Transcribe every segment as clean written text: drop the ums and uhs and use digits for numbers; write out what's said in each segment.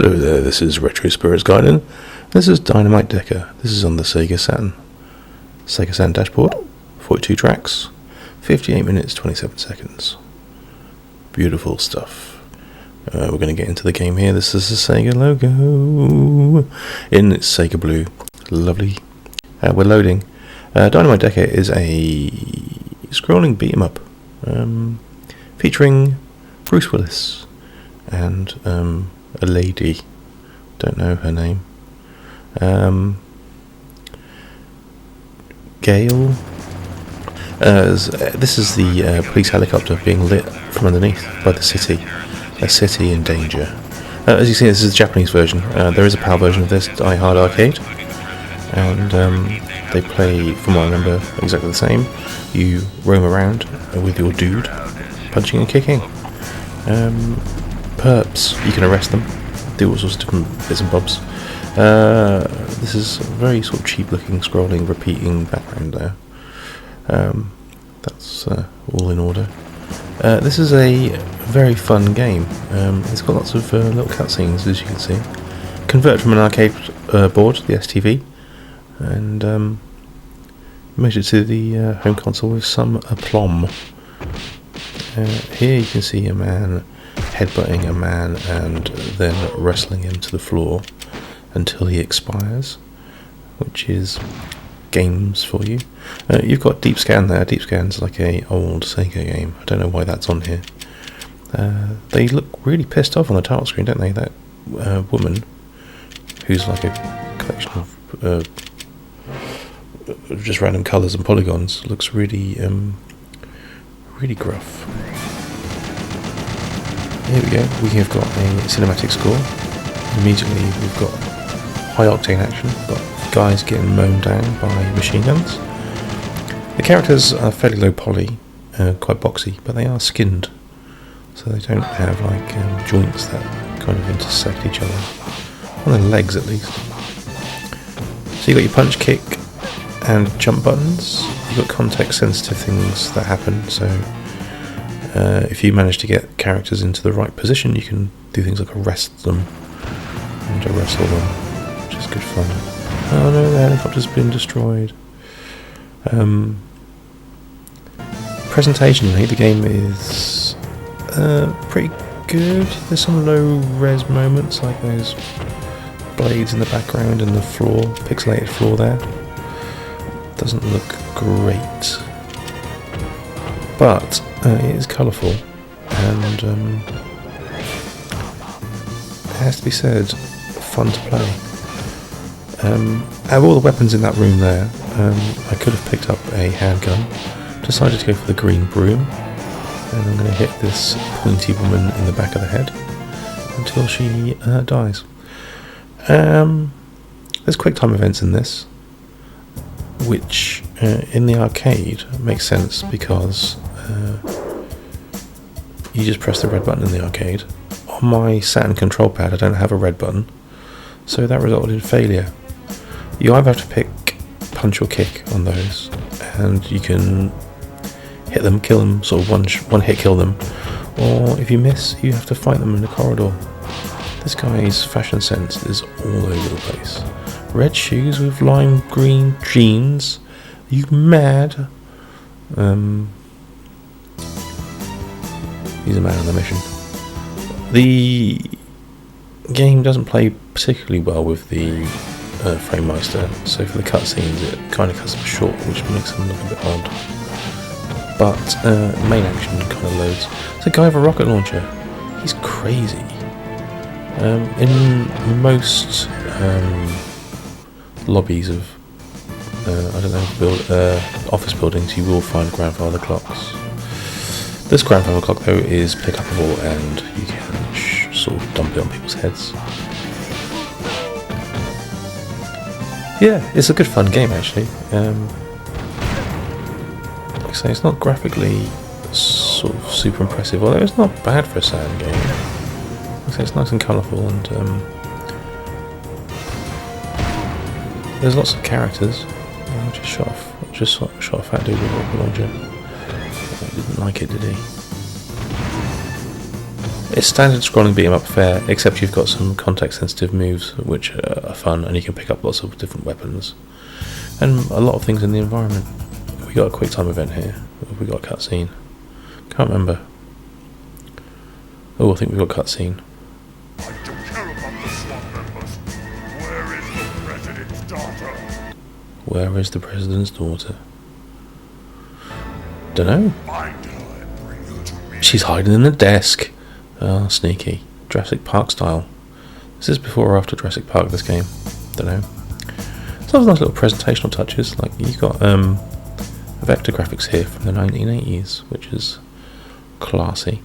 Hello there, this is Retro Spirits Guiding. This is DYNAMITE DEKA. This is on the Sega Saturn. Sega Saturn dashboard, 42 tracks, 58 minutes, 27 seconds. Beautiful stuff. We're going to get into the game here. This is the Sega logo in its Sega blue. Lovely. We're loading. DYNAMITE DEKA is a scrolling beat 'em up featuring Bruce Willis and a lady, don't know her name, Gail. This is the police helicopter being lit from underneath by the city, a city in danger. As you see, this is the Japanese version. There is a PAL version of this, Die Hard Arcade, and they play, from what I remember, exactly the same. You roam around with your dude, punching and kicking. Perps, you can arrest them, do all sorts of different bits and bobs. This is a very sort of cheap looking scrolling repeating background there. That's all in order. This is a very fun game. It's got lots of little cutscenes, as you can see. Converted from an arcade board, the STV, and moved it to the home console with some aplomb. Here you can see a man headbutting a man and then wrestling him to the floor until he expires, which is games for you. You've got Deep Scan there. Deep Scan's like a old Sega game. I don't know why that's on here. They look really pissed off on the title screen, don't they? That woman, who's like a collection of just random colours and polygons, looks really really gruff. Here we go, we have got a cinematic score. Immediately we've got high octane action, we've got guys getting mown down by machine guns. The characters are fairly low poly, quite boxy, but they are skinned, so they don't have like joints that kind of intersect each other, on their legs at least. So you've got your punch, kick and jump buttons. You've got context sensitive things that happen, so if you manage to get characters into the right position, you can do things like arrest them and wrestle them, which is good fun. Oh no, the helicopter's been destroyed. Presentationally, the game is pretty good. There's some low res moments, like those blades in the background and the floor, pixelated floor there. Doesn't look great, but it is colourful, and it has to be said, fun to play. Out of all the weapons in that room there, I could have picked up a handgun. Decided to go for the green broom, and I'm going to hit this pointy woman in the back of the head until she dies. There's quick time events in this, which in the arcade makes sense because you just press the red button in the arcade. On my Saturn control pad I don't have a red button, so that resulted in failure. You either have to pick punch or kick on those, and you can hit them, kill them, sort of one hit kill them, or if you miss you have to fight them in the corridor. This guy's fashion sense is all over the place. Red shoes with lime green jeans. Are you mad? He's a man on a mission. The game doesn't play particularly well with the frame master, so for the cutscenes it kind of cuts them short, which makes them look a bit odd. But main action kind of loads. It's a guy with a rocket launcher. He's crazy. In most lobbies of office buildings, you will find grandfather clocks. This grandfather clock though is pick upable, and you can sort of dump it on people's heads. Yeah, it's a good fun game actually. Like I say, it's not graphically sort of super impressive, although it's not bad for a Saturn game. Like I say, it's nice and colourful, and there's lots of characters. I just shot a fat dude with a rocket launcher. He didn't like it, did he? It's standard scrolling beat 'em up fare, except you've got some context-sensitive moves which are fun, and you can pick up lots of different weapons and a lot of things in the environment. We got a quick time event here. We got a cutscene. Can't remember. Oh, I think we got a cutscene. I don't care about the SWAT members. Where is the president's daughter? Where is the president's daughter? Dunno. Find her and bring her to me. She's hiding in the desk. Ah, sneaky. Jurassic Park style. Is this before or after Jurassic Park, this game? Dunno. Some nice little presentational touches, like you've got vector graphics here from the 1980s, which is classy.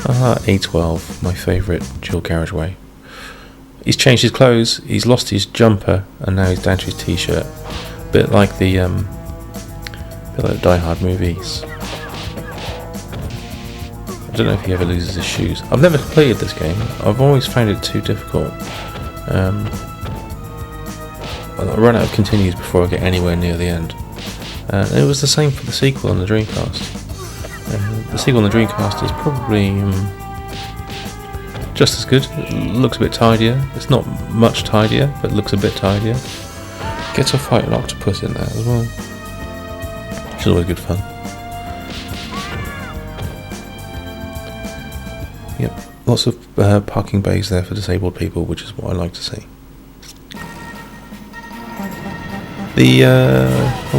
A12, my favourite dual carriageway. He's changed his clothes, he's lost his jumper, and now he's down to his t-shirt. Bit like the Die Hard movies. I don't know if he ever loses his shoes. I've never completed this game. I've always found it too difficult. I run out of continues before I get anywhere near the end. It was the same for the sequel on the Dreamcast. The sequel on the Dreamcast is probably just as good. It looks a bit tidier. It's not much tidier, but looks a bit tidier. Get to fight an octopus in there as well, which is always good fun. Yep, lots of parking bays there for disabled people, which is what I like to see. The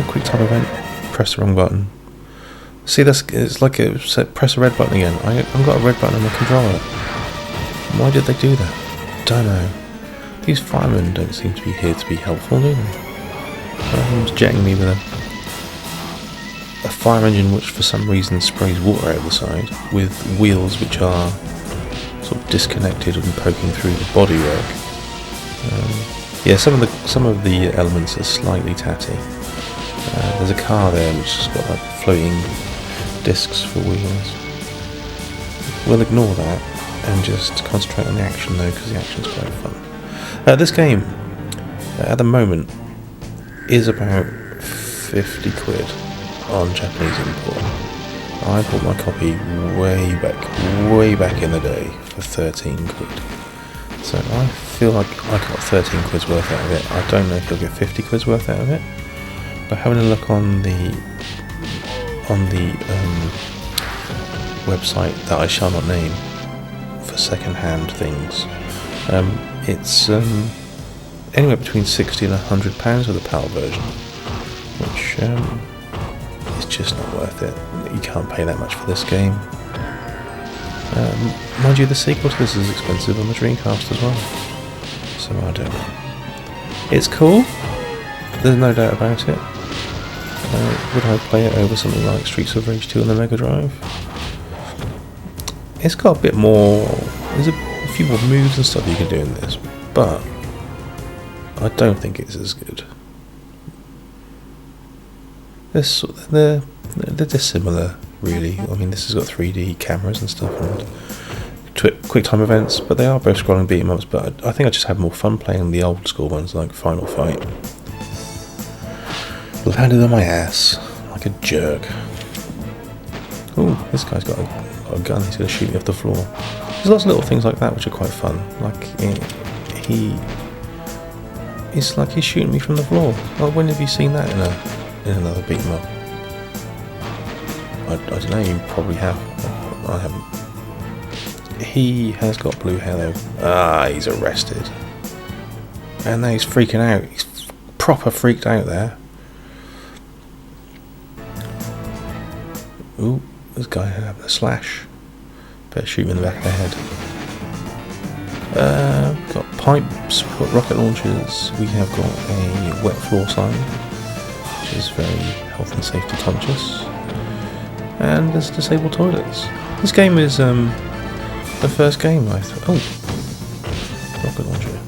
quick time event, press the wrong button. See, it's like it said press the red button again. I haven't got a red button on the controller. Why did they do that? Don't know. These firemen don't seem to be here to be helpful, do they? One of them's jetting me with a fire engine which for some reason sprays water out of the side, with wheels which are sort of disconnected and poking through the bodywork. Yeah, some of the elements are slightly tatty. There's a car there which has got like floating discs for wheels. We'll ignore that and just concentrate on the action though, because the action's quite fun. This game, at the moment, is about 50 quid on Japanese import. I bought my copy way back in the day for 13 quid. So I feel like I got 13 quid's worth out of it. I don't know if you'll get 50 quid's worth out of it, but having a look on the website that I shall not name for second-hand things, it's anywhere between £60 and £100 for the PAL version, which is just not worth it. You can't pay that much for this game. Mind you, the sequel to this is expensive on the Dreamcast as well, so I don't know. It's cool, there's no doubt about it. Would I play it over something like Streets of Rage 2 on the Mega Drive? It's got a bit more, there's a few more moves and stuff you can do in this, but I don't think it's as good. They're dissimilar, really. I mean, this has got 3D cameras and stuff and quick time events, but they are both scrolling beat 'em ups. But I think I just had more fun playing the old school ones, like Final Fight. Landed on my ass like a jerk. Ooh, this guy's got a gun. He's going to shoot me off the floor. There's lots of little things like that which are quite fun. Like it's like he's shooting me from the floor. Well, when have you seen that in another beat 'em up? I don't know. You probably have. I haven't. He has got blue hair though. Ah, he's arrested. And now he's freaking out. He's proper freaked out there. Ooh, this guy having a slash. Better shoot him in the back of the head. We've got pipes, we've got rocket launchers, we have got a wet floor sign, which is very health and safety conscious. And there's disabled toilets. This game is the first game I thought, oh, rocket launcher,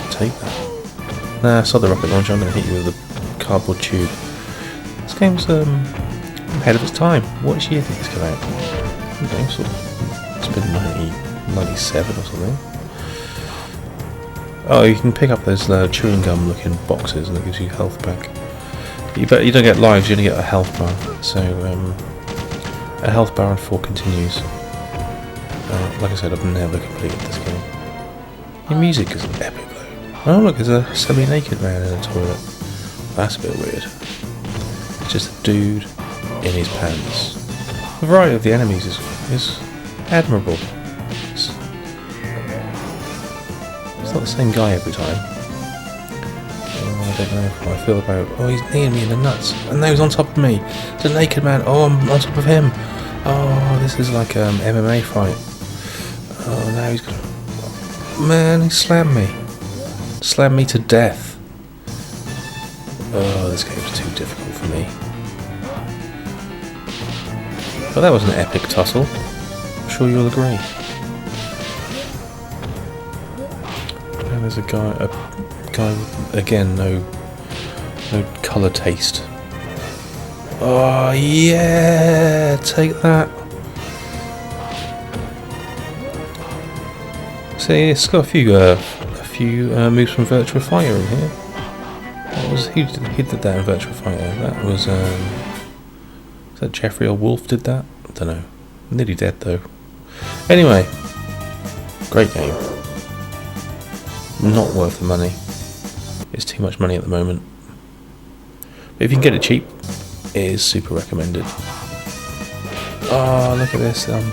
take that. Nah, I saw the rocket launcher, I'm going to hit you with a cardboard tube. This game's ahead of its time. What year did this come out? Okay, so it's been 97 or something. Oh, you can pick up those chewing gum looking boxes and it gives you health back. You don't get lives, you only get a health bar. So A health bar and 4 continues. Like I said, I've never completed this game. The music is epic though. Oh look, there's a semi-naked man in a toilet. That's a bit weird. It's just a dude in his pants. The variety of the enemies is admirable. It's not the same guy every time. Oh, I don't know how I feel about... Oh, he's kneeing me in the nuts. And now he's on top of me. It's a naked man. Oh, I'm on top of him. Oh, this is like an MMA fight. Oh, now he's gonna... Man, he slammed me. Slammed me to death. Oh, this game's too difficult for me. But that was an epic tussle. I'm sure you'll agree. And there's a guy with, again, no colour taste. Oh yeah, take that. See, it's got a few moves from Virtua Fighter in here. Who did that in Virtua Fighter? That was that Jeffrey or Wolf did that? I don't know. Nearly dead though. Anyway, great game. Not worth the money. It's too much money at the moment. But if you can get it cheap, it is super recommended. Oh, look at this. I'm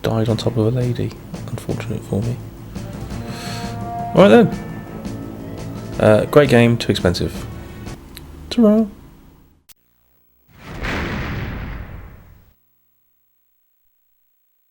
died on top of a lady. Unfortunate for me. Alright then. Great game, too expensive. Ta-ra.